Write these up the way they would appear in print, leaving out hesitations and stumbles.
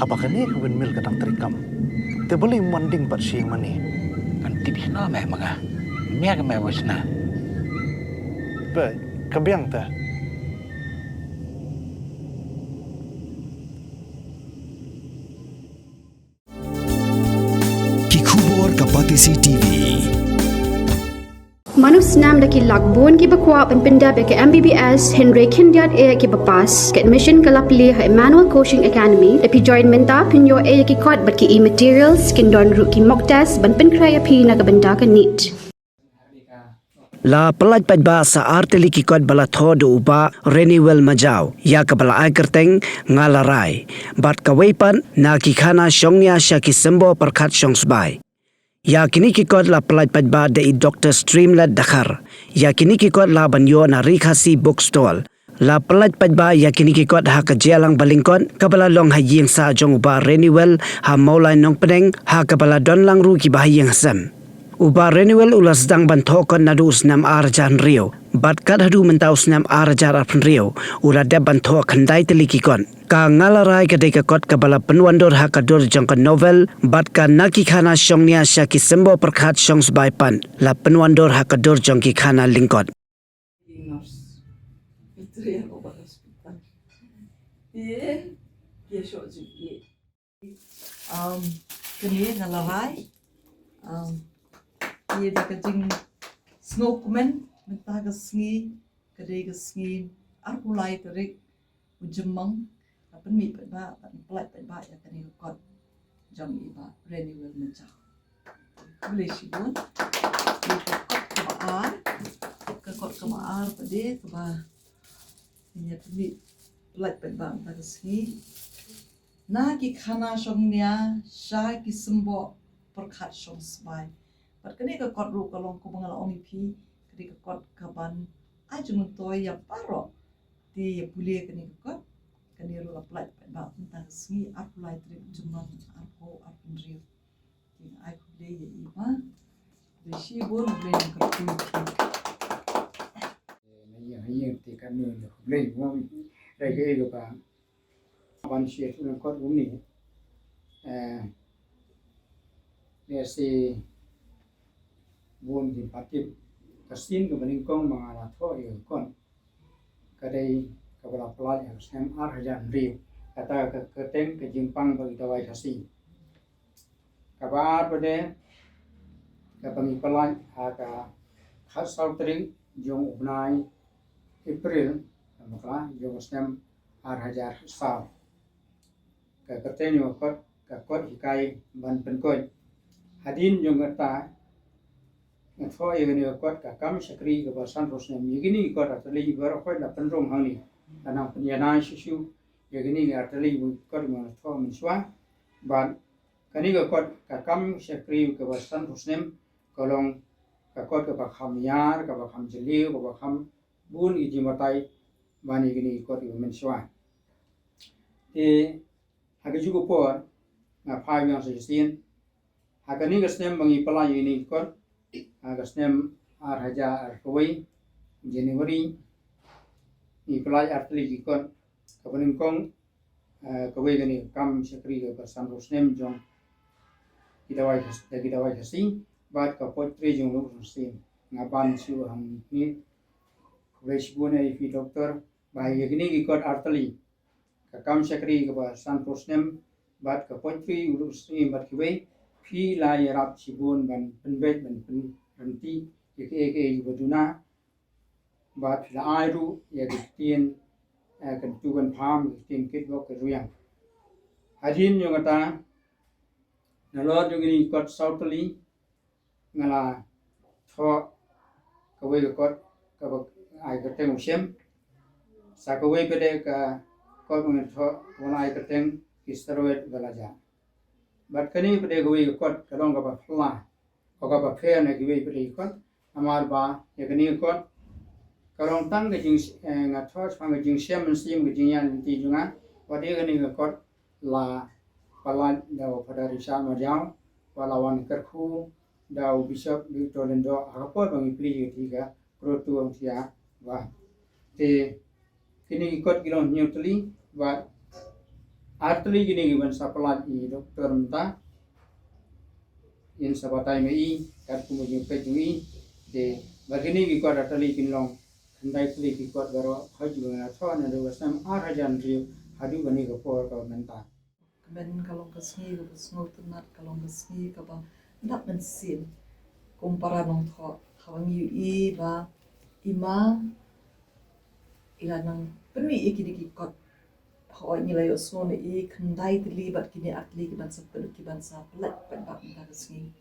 Apa kani windmill kadang terikam. Te boleh manding pat siang mani. Kan tips na meh mga. Mia ka meh wis na. Be kabiang ta. Kikubor Kapatisi TV. Manus nam daki lagbon ki bakwa penpinda ke MBBS Henry Kindiat e ki bapas ke admission kalapli ha Emmanuel Coaching Academy epi join menta pinyo e ki kot bat ki e-materials kindon ru ki mock test ban penkraya pi na kabenda ka neat. La pelaj Paidbah sa arteli kikot bala Thoh do uba Reniwell majau ya kabala ai kerteng ngalarai bat kawaipan na kikhana syongnya sya kisembo perkat syong sbai. Ya kini kikot la pelaj Paidbah de Dr. Streamlet Dakhar. Ya kini kikot la banyo na Rikhasi bookstall. La pelaj Paidbah ya kini kikot ha kejelang balingkot kabala long haying sa jong uba Reniwell ha maulai nong pedeng ha kabala don lang ru ki bahayeng sem. Uba Reniwell ulas sedang bantu kon nadu usnam arjan rio. Bat kad hadu mentau usnam arjar apun rio. Ula de bantu kendai teliki kon. Ka ngalarai kedai kot kabala penuandor hakadur jangka novel. Bat ka naki khana syongnya syaki sembo perkat syong sebaipan. La penuandor hakadur jangki khana lingkot. Itu yang obat hospital. Iya, dia syok juga. Kini ngalarai. Ia dah kecing snokeman, mentah kesengi, kedai kesengi, arpulai terik, ujemang, apa ni Paidbah, pelat Paidbah yang kini kot jam iba Reniwell macam. Boleh sibun, kot kemaar pada kebah, ini ni pelat Paidbah mentah kesengi. Nah kikana syongnya, syai kisembo perkat syong sebai. Pat kini ke kot ru kalong ko mga laong ipi kini ke kot kaban ai junun toy ya paro di puli kini ke kot kini ru la plat Paidbah tentang smi apulai trip juman arpo arpundri ti ai puli ya iba de shibun ble ka tu yang ti kan ni ble mo re ke ba ban shi tu kot ru ni dia si buôn thì phát triển cái xin của mình công mà là thôi ở con cái đây cái là plot ở xem art hay là riêng cái ta cái tên cái dương pang và cái vài cái gì cái ba bữa đây cái bằng plot cái khát sau trứng dùng upnai April mà là dùng xem art hay là sao cái tên nhiều cái code thì cái ban bên coi hadin dùng cái ta Thoh ini kot kakam sekri ke basan rosnem. Begini kot atali baru kot dapat rong hani. Tanam penyanai susu. Begini atali kot mana Thoh miswa. Ban kani kot kakam sekri ke basan rosnem. Kolong kot ke bakam yar, ke bakam jeli, ke bakam bun iji matai. Ban begini kot miswa. Di hagi juga por. Ngapai yang sesuatu. Hagani kesem bangi pelai ini kot. Agasnem arhaja arkoi Januari ni pelaj artli kikon kapanin kong kawai gani kam sekri ke pasan rosnem jong kita wai hasi bat ka potri jong lu rusim ngaban siu ham ni wesbune ifi doktor bahaya gini kikon artli ka kam sekri ke pasan rosnem bat ka potri rusim bat kiwai phi la yarap sibun ban penbet ban nanti ke baduna bat la airu ya ditien kan tuan pham tin kit bok ke ruyang hadin yung ata nalod yung ni kot sautli ngala Thoh kawai kot ka ai ka teng usem sa kawai pede ka kot ng Thoh wala ai ka teng steroid galaja bat kani pede kawai kot kalong ka phla Oka ba fair na giwe pili kot amar ba yakni kot karong tang ke jing nga Thoh phang ke jing siam sim ke jing yan ti junga wadi gani kot la pala dau pada risa ma jaw walawan kerku dau bishop di tolendo apa bang pili ti ga protu ang sia wa te kini kot gilon nyutli wa artli gini giban sapalat I doktor mta in sabatai mei kat kumujung pejui de bagini gi kod artli kinlong handai tli gi kod garo haju na thon na do sam arhajan riu hadu bani go por ko menta Ben kalong kasngi ko sngo tunat kalong kasngi ka ba ndak men sin kumpara nong Thoh hawang yu I ba ima ilanang penmi ikidi kot hoi nilai osmo ne I kendai tili bat kini atli ki ban sapel ki ban saplet ban bak nda kasngi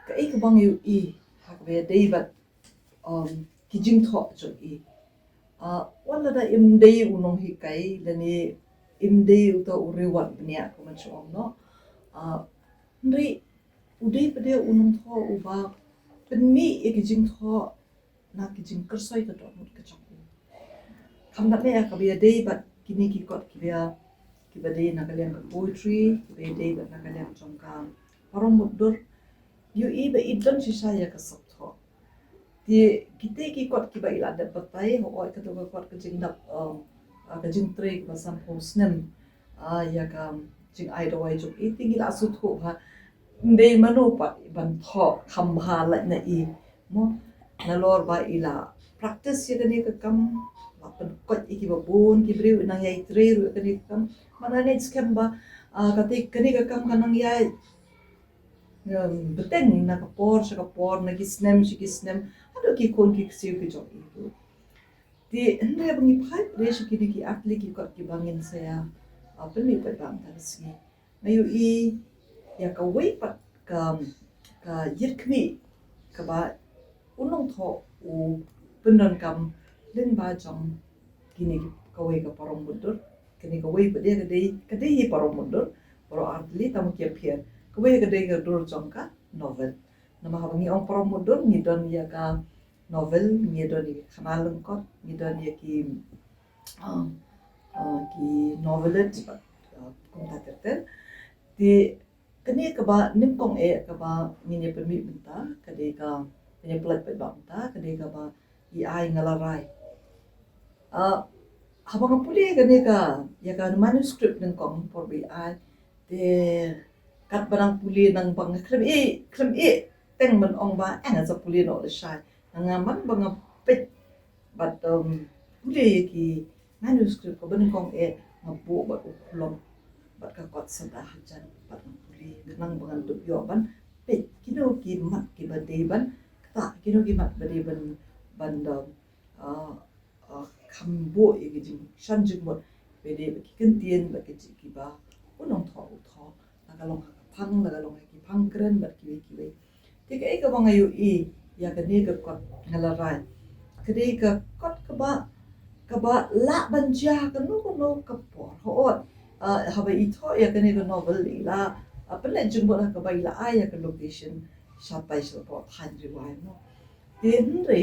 ka I kabang yu I hak be dei bat kijing Thoh jo I wala da imdei unong hikai lani imdei uta uriwat bnia ko man chom no ndri udei pede unong Thoh uba penmi ikijing Thoh na kijing kersoi ka dot mut ka chom kam na me ka bia dei bat kini ki kot ki bia ki ba dei na kalian ka poetry ki ba dei bat na kalian chom ka parong mudur yu I ba idon si saya ka sap Thoh di kita ki kot ki ba ila dat batai ho oi ka to ka kot ka jing dap ka jing tre ka sam posnem ya ka jing ai do ai juk I tingil asu thu ha ndei manu pat ban Thoh kham ha la na I mo na lor ba ila practice ya kani ka kam lapan kot iki ba bun ki briu nang yai tre ru kani ka kam mana ne scam ba ka te kani ka kam kanang yai beteng na ka por na ki snem ado ki kon ki siu ki jok itu di ndre bangi phai presh ki ki atli ki kot ki bangin saya penmi pa bang ta si mayu I ya ka wei pat ka yit kmi ka ba unong Thoh u penon kam len ba jong kini ka wei ka parong mudur kini ka wei pa dia ka dei hi parong mudur paro atli tam ki appear ka wei ka dei ka dur jong ka novel nama habangi ong parong mudur ni don ya ka novel ni don ni kanal lengkot ni don ya ki novelet kum ta terter di kani ka ba ningkong ka ba ngini permi benta ka dei ka ni plat pa banta ka dei ka ba I ai ngalarai habang puli kani ka ya ka manuscript ningkong por bi ai de kat barang puli nang bang krem teng man ong ba sa puli no le shai nang man bang pet but puli ki manuscript ko ban kong ngabu ba uklom bat ka kot sada hajan bat puli nang bang du yo ban pet kino ki mat ki ba de ban ta kino ki mat ba de ban kambo ki jing shan jing mo be de ki kentien ba ki ba unong Thoh na kalong phang na kalong ki phang kren bat ki wei ti ka bang ayu I ya ka ni ka kot ngalarai ka de ka kot ka ba la banja ka no ka por ho ha ba I Thoh ya ka ni ka novel la apel jing mo ka ba ila ai ya ka location shapai so po han ri wai mo de nri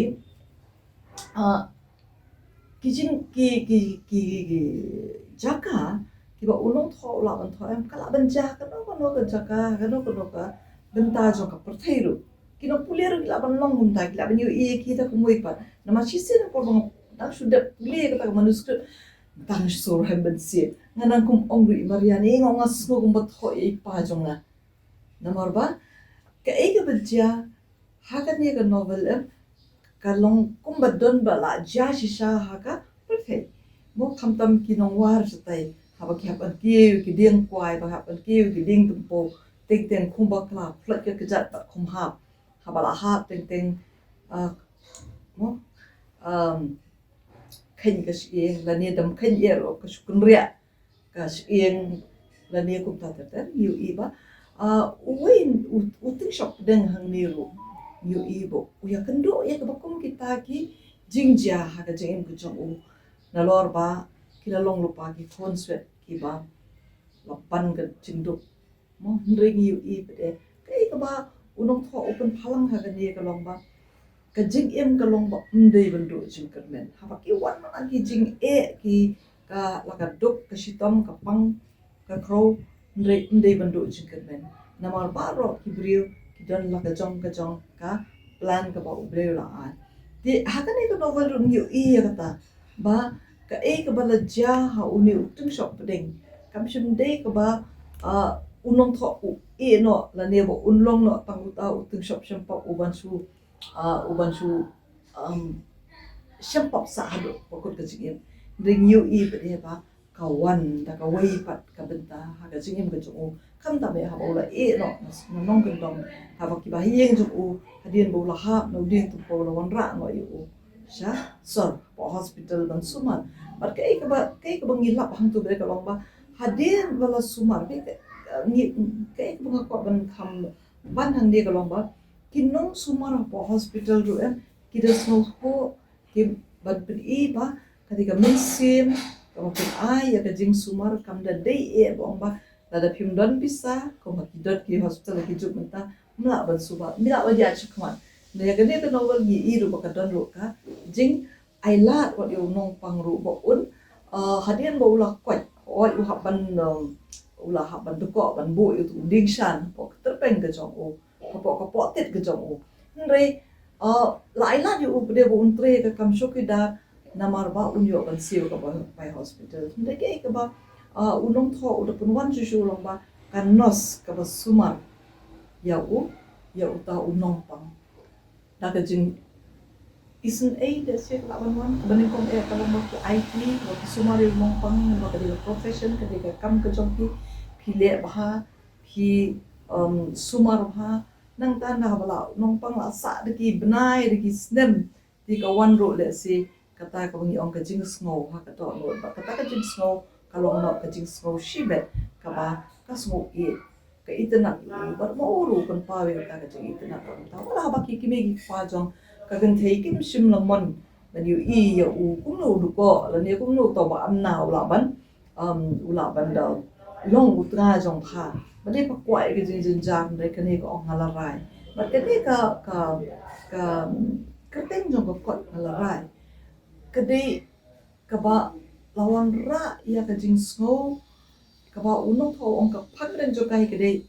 kijing ki jaka ki ba unong Thoh la ban Thoh kala banja ka no ka jaka ka no ka benta jong ka perthairu kino puleru la ban long hum ta la ban yu I ki ta kumoi pa na ma chi sen por bang nang sudah pule ka ta manuscript tang sur han ban si nganang kum ongri mariani ngong as ngo kum ba Thoh I pa jong na namar ba ka ka banja ha ka ni ka novel kalong kum ba don ba la ja shi sha ha ka perthai mo kham tam ki nong war satai ha ba ki hapan ki ding kwai ba hapan ki ding tum po teng khum ba kla flat ka jat ta khum ha ba la ha teng mo khen ka shi la ni dam khen ye ro ka shukun ria ka shi la ni kum ta ta yu I ba win u ting shop deng hang ni ro yu I bo u ya kendo ya ka kum kita ki jingja ha ka jeng ku chong u na lor ba ki la long lupa ki phone sweat ki ba la pan ka jingduk mo ndring yu I pede ka ba unong Thoh open phalang ha ka ni ka long ba ka jing ka long ba ndei bandu jing ka men ha ba ki wan man ki jing ki ka la ka duk ka shitom ka pang ka crow ndei bandu jing ka men namar ba ro ki brio ki don la ka jong ka plan ka ba brio la ai di ha ka ni ka novel ru yu I ka ta ba ka ka bala ja ha uni utung shop peding kam shim de ka ba unong tho u no la ne bo unlong no tang uta utung shop shim pa uban su shim pop sa hado pokot ka jingim ring yu pe ba kawan da ka wei pat ka benta ha ka jingim ka ju kam ta me ha bo la no nong kan dong ha ba ki ba hieng ju hadien bo la ha no ding tu bo la wan ra no yu sha sor po hospital ban suman but ka ba ngilap hang tu be ka long ba hadien wala sumar be ngi ka ba ko ban tham ban hang de ka long ba kinong sumar po hospital ru ki da so ho ki ban pen ba ketika mensim kamu pun ya ka jing sumar kam da dei bong ba la da phim don bisa ko ma ki dot ki hospital ki juk menta mla ban suba mila wa ja chukman ne ka ne ka novel gi ru ba ka don ru ka jing ai la what you nong pang ru bo un hadien bo la kwat oi u haban ula haban de ko ban bo yu tu ding shan po terpeng ke jong o ko tet ke jong o re lai la yu de bo un tre ka kam shoki da namar ba unyo ban siu ka ba by hospital de ke ba unong tho u pun wan chu long ba kan nos ka ba sumar ya u ta unong pang da ka jing isn't the sih lawan wan bening kong kalau mau ke IT mau ke sumar unong pang mau ke profession ke kam ke jong ki Pyllait bah sumar bah nang tan na bala unong pang la sa de ki benai de ki snem di ka wan ro le si kata ka bangi ong ka jing snow ha ka to no ba kata ka jing snow kalau no ka jing snow shibet ka ba ka snow ka itna ba mo ru kan pa we ka jing itna ka ta wala ba ki me ki pa jong ka gan thei kim sim lamon ban yu ya u kum no du ko la ne kum no to ba am na ula ban da long utra jong pha ba de pa kwai ke jing jang de ka ne ko ong ala rai ba ke ne ka teng jong ko ala rai kadai kaba lawan ra ya ka jing snow kaba unong tho ong ka phagren jo kai kadai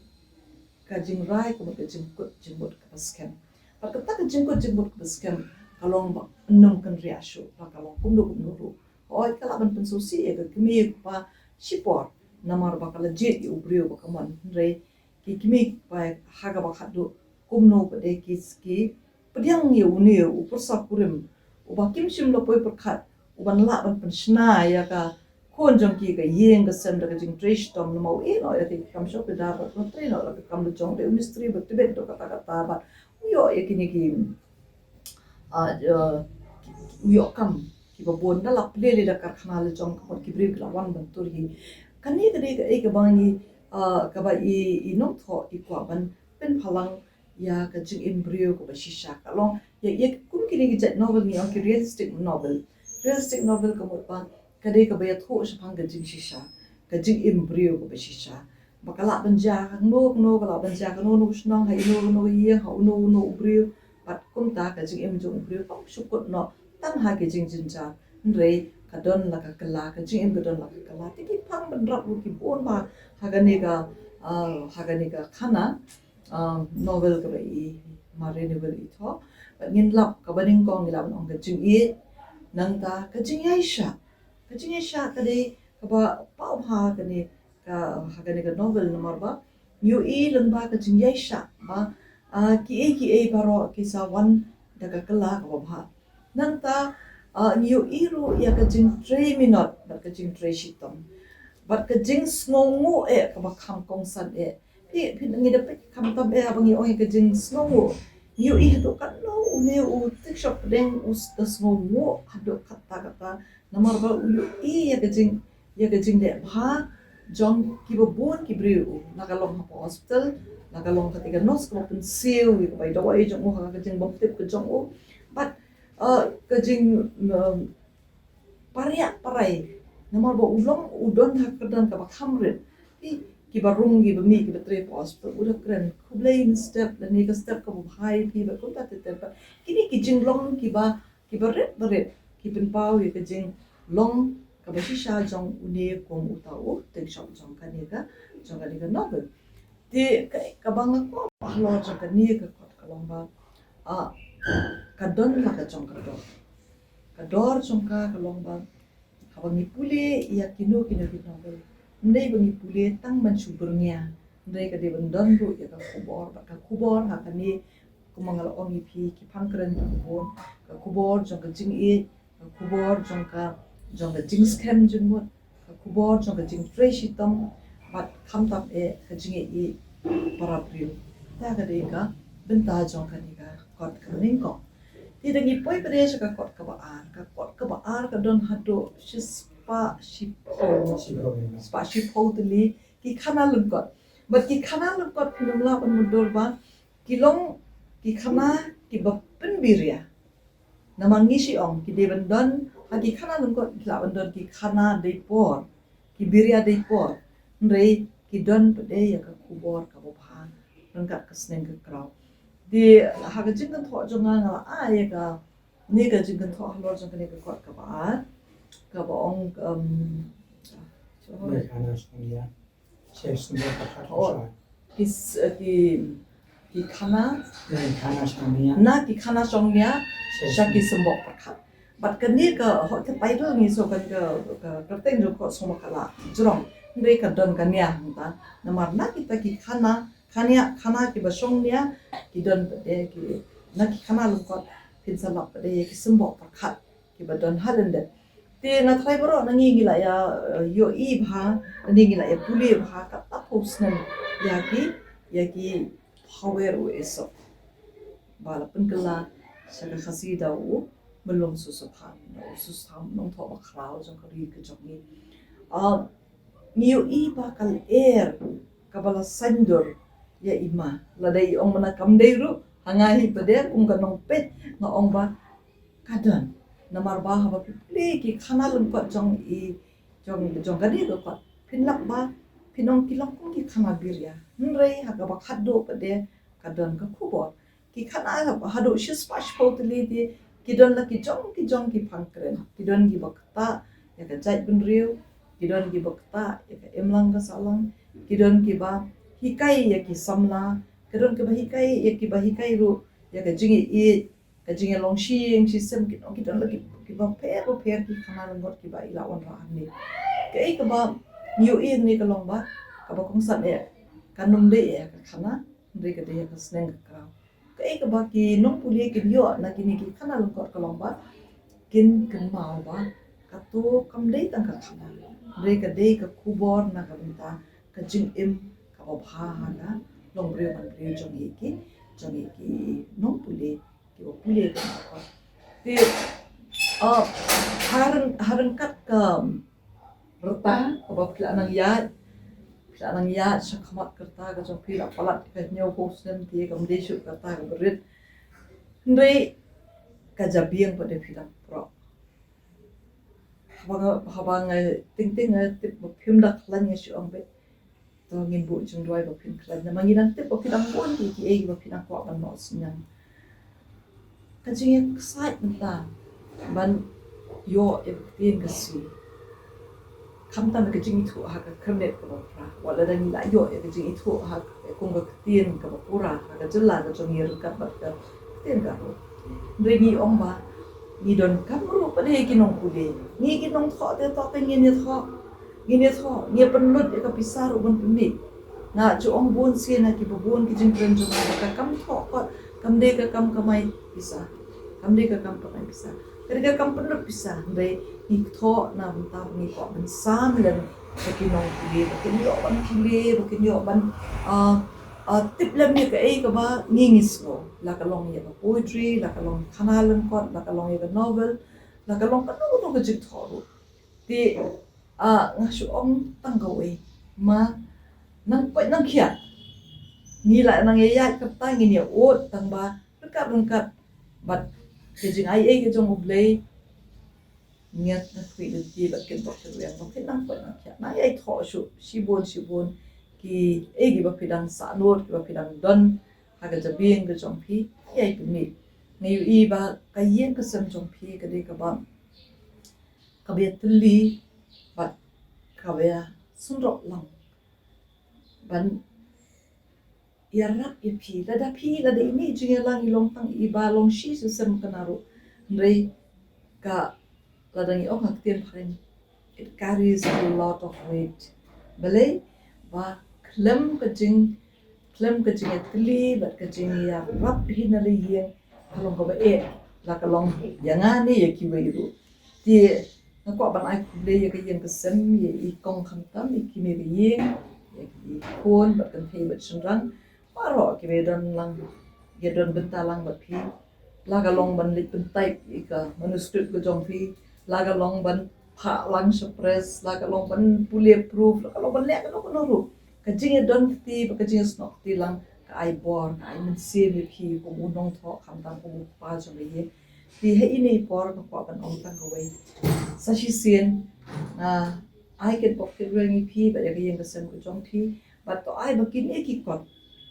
ka jing rai ko ka jing kut jing bot ka scam pa ka ta ka jing kut jing bot ka scam kalong ba nong kan ria shu pa kalong kum do ru oi kala ban pen so si ka kimi pa shipor namar ba kala jet yu brio ba kaman re ki kimi pa haga ba khadu kum no ba de ki pediang yu ne u persa kurim uba kim shim lo poi perkhat uban la ban penshna ya ka kon jong ki ka yeng ka sem da ka jing trash tom no mau no ya ki kam shop da ba no tre no ka kam lo jong de mystery ba tibet do kata ba yo ya kini ki yo kam ki ba bon da la ple da kar khana le jong ko ki bri la wan ban tur hi kani ka de ka bangi ka ba I no tho I kwa ban pen phalang ya ka jing embryo ko ba shisha ka long ya kum kini ki jet novel ni ang ki realistic novel ka mo pa ka de ka ba ya tho shapang ka jing shisha ka jing embryo ko ba shisha bakala banja no kala banja ka no snong ha no ye ha no embryo pat kum ta ka jing embryo pa shukot no tan ha ki jing ja re ka don la ka kala ka jing ka don la ka kala ti ki phang ban rap ki bon ba ha ga ne ka khana novel ka ba I ma Reniwell I tho ngin lap ka baning kong ngilam ong ka jing nang ta ka jing sha ka de ka ba pa ha ka ne ka ha ka ne ka novel nomor ba yu lang ba ka jing sha ba ki baro ki sa wan da ka kala ka ba nang ta yu ru ya ka jing 3 minute ba ka jing 3 shitom ba ka jing snongu ka ba kham kong san pi ngi da pe kham tam abang ong ka jing snongu yu do kan no une u tik shop deng u da snongu hado kata nomor ba yu ya ka jing de ba jong ki bo bon ki brio nakalong ha hospital nakalong ka tiga nos ko pun siu wi ba do ai jong ha ka jing bom tip ka jong o but ka jing parai nomor ba ulong udon ha ka dan ka ba khamret ki barung ki bami ki batre hospital udah keren kublain step dan ni ka step ka bhai ki ba ko ta te kini ki jing long ki ba ret ki pen pau ka jing long ka ba shisha jong une ko utau te shop jong ka ni ka novel ti ka bang ko lo jong ka ni ka long ba ka don la ka jong ka dor jong ka long ba kabangi pule ia kino di novel ndai bangi pule tang man suburnya ndai ka de bandon ru ya ka kubor ha kani kumangal ongi pi ki pangkren kubor ka kubor jong ka jing e ka kubor jong ka jing scam jing mot ka kubor jong ka jing fresh itom bat kham tap e ka jing e para pril ta ka de ka benta jong ka ni ka kot ka ning ko ti dangi poi pade ka kot ka ba ar ka don hado spa shipo tili ki khana lungkot but ki khana lungkot pinumla ban mudur ba kilong ki khana ki bapin biria namangi si ong ki deban don ki khana lungkot la ban don ki khana de por ki biria de por ndrei ki don pade ya ka kubor ka bo pha rangkat ka sneng ka kraw di ha ka jing kan tho jonga ngala a ya ka ni ka jing kan tho halor jong ka ni ka kot ka ba ong Mai kana sonia share sumber pakhat ki khana Mai kana sonia na ki khana songnya shaki sembok pakhat bat kan ni ka ho ka title ni so kan ka teng jo ko soma kala jurong ndei ka don kan ya ta namar na kita ki khana ki ba songnya ki don de ki na ki khana lu ko pin salap de ki sembok pakhat ki ba don halende ti na thai bro na ngi la ya yo I bha ngi la ya puli bha ka ta posnan ya ki power we so bala pengkela saka khasida u belum susuthan nong tho bakrao jong kari ke jong ni yo I bha kal kabala sandur ya ima ladai ong mana kamdeiru hangahi pede kung kanong pet nga ong ba kadan namar ba ha ba pli ki khana lungkot jong gadi ko pat pinlak ba pinong kilong kung ki khana birya nrei ha ka ba khaddo pade kadan ka khubor ki khana ha do shis pash potli di ki don la ki jong ki pangkren ki don gi bakta ya ka jait bunriu ki don gi bakta ya ka emlang ka salang ki don ki ba hikai ya ki samla ki don ki ba hikai ya ki ba hikai ru ya ka jingi I ka jingi long shing si sem ki don la ki ba per ki khana ngot ki ba ila on ra ni ke ka ba new in ni ka long ba ka ba kong sat e kanum de e ka khana de ka de ka sneng ka ke ba ki nong puli ki yo na ki ni ki khana long ka long ba kin mau ba ka to kam de tang ka khana de ka kubor na ka ta ka jing im ka ba bha ha na long bre ban bre jong ki nong puli ki ba puli ka ko ti harang kat ka rata ba pla nang ya shakhamat karta ka jong pila palat ka nyo post nem ti ka mde shoot karta ka berit ndai ka jabiang pa de pila pro habang ting tip ba phim dak lan ye shu ang be to ngin bu chung doi ba phim klan na manginan tip ba pila pon ki e ba pila ko ban no sinyang ka jing excitement ta ban yo tin ka si kamtan ka jing itu ha ka kremet ka pra wala dan la yo ka jing itu ha kung ka tin ka pura ha ka jella ka jong yer ka bat ka tin ka ro ni ong ba ni don kam ro pa de ki nong pule ni ki nong tho te to ka ni tho ni penlut ka pisar ubon puni na chu ong bon si na ki bon ki jing kren jong ka kam tho ko kam de ka kam kamai pisar kam de ka kam kamai pisar kerja kam penlut pisar ndai ni tho na bentar ni ko ban sam len bakin nong pule bakin yo ban tip lem ni ka ka ba ngingis ko la ka long ya poetry la ka long khana leng kot la ka long ya novel la ka long no ka jik tho ru ti ngashu ong tang ka we ma nang pa nang khia ni la nang ya ka ta ngi ni o tang ba rengkat bat ke jing ai ke jong oblei ngiat na pui de ti ba ken tok chu yang tok nang pa nang khia na ai tho shu shibon ki gi ba pidang sa not ki ba pidang don ha ga jabing ga jong phi ai pi mi ngai I ba ka yen ka sam jong phi ka de ka ba ka be Tylli ba ka be sunrok lang ban yarap I phi la da ini jing lang I long tang I ba long shi su sam ka na ro ndrei ka la dang I ong hak tien pharen it carries a lot of weight. Balay, ba klem kajing et kli, but kajing ya rap hinali yeng, kalong ka ba la kalong yangani ya kiwiru. Ti nakwa ban ai kuble ya kayeng kesem ya ikong khantam ikimi yeng, ya ki kon ba kan thei bat sunrang, paro kiwedon lang, gedon bentalang bat pi. Laga long ban lit bentai ika manuskrip ko jong pi laga long ban pha lang suppress laga long ban bulletproof laga long ban lek no ko ru ka jing don ti ba ka jing snok ti lang ka ai bor ka ai min se mi pi ko mu nong tho kham tam ko mu pa jong ye ti he ini por ko pa ban ong tang ko wei sa shi sien ai ken pok ke rengi pi ba ya ka yeng ka sem ko jong ti ba to ai ba kin e ki kot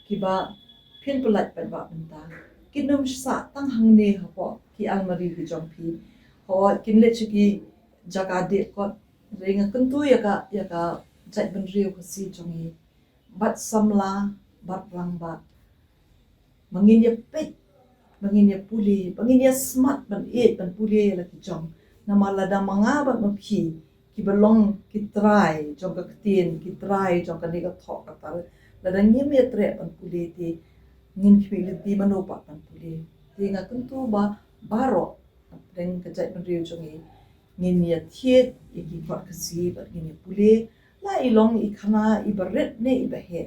ki ba phin pulat ban ba benta kinum sa tang hang ne hapo ki almari ki jong pi ho kin le chiki jaga de ko renga kuntu ya ka jat ban riu ko si jong yi bat samla bat rang ba mangin ya pet mangin ya puli mangin ya smart ban ban puli la ki jong namala da manga ba ma pi ki belong ki try jong ka tin ki try jong ka ni ka thok ka tar la da nyem ya tre ban puli ti ngin kipiliti manopa pan puli. Tinga tentu ba baro reng kajat penriu jongi ngin ya tiet iki kwat kasi bat ngin ya puli la ilong ikana ibaret ne ibahe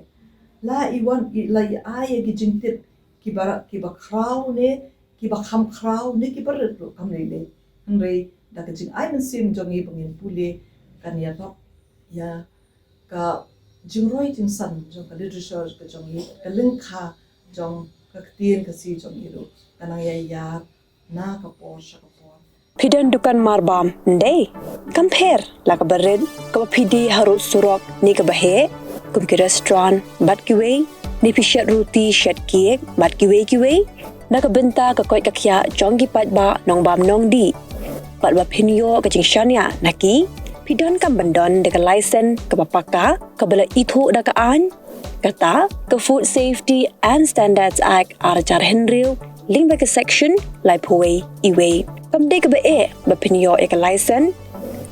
la iwan la ai gi jingtip ki ba kraw ne ki ba kham kraw ne ki baret ro kam le ngrei da ka jing ai men sim jongi pengin puli kan ya top ya ka jingroi jing san jong ka literature ka jongi ka lingkha jong kaktin kasi jong ilu kanang ya na kapor siya kapor. Pidan dukan marbam ndey compare la ka barid ka pidi harut surok ni ka bahe kum ki restaurant bat ki way ni pishat roti shat cake bat ki way na ka benta ka koi ka kya jong ki Paidbah nong bam nong di Paidbah pinyo ka jing shanya naki pidan kam bandon de ka license ka papaka ka bala ithu da ka an kata ke Food Safety and Standards Act arjar Henry link back section lai poi iwe kamde ke be ba pinyo ek license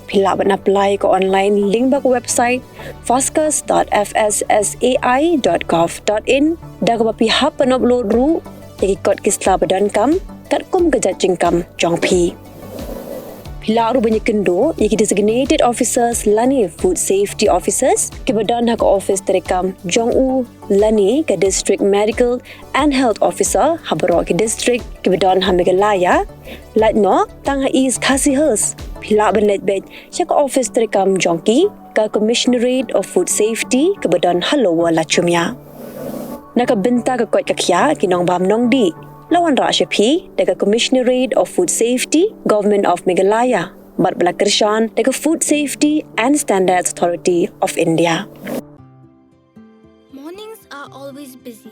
pila ban apply ko online link back website foscas.fssai.gov.in da ka pi hap pan upload ru ki kod kisla badan kam kat kum ke jajing kam jong pi pila ru banyak kendo yaki designated officers lani food safety officers ke badan hak office terekam jong u lani ke district medical and health officer habro ke district ke badan hamigalaya latno tang is khasihers pila ban let bed chak office terekam jongki ka commissionerate of food safety ke badan halowa lachumya nakabenta ka kwat kakya kinong bam nong di lawan Rashapi daga Commissionerate of Food Safety, Government of Meghalaya, but Blakarshan daga Food Safety and Standards Authority of India. Mornings are always busy.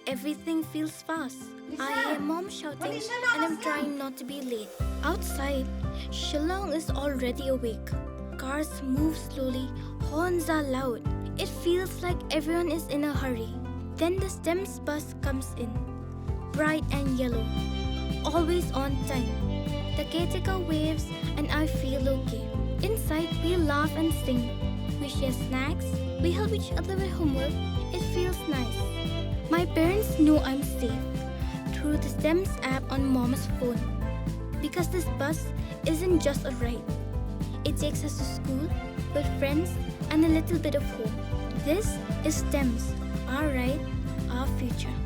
Everything feels fast. I hear mom shouting and I'm trying not to be late. Outside, Shillong is already awake. Cars move slowly, horns are loud. It feels like everyone is in a hurry. Then the STEMS bus comes in. Bright and yellow, always on time. The caretaker waves and I feel okay. Inside we laugh and sing. We share snacks, we help each other with homework. It feels nice. My parents know I'm safe through the STEMS app on mom's phone. Because this bus isn't just a ride. It takes us to school, with friends and a little bit of home. This is STEMS, our ride, our future.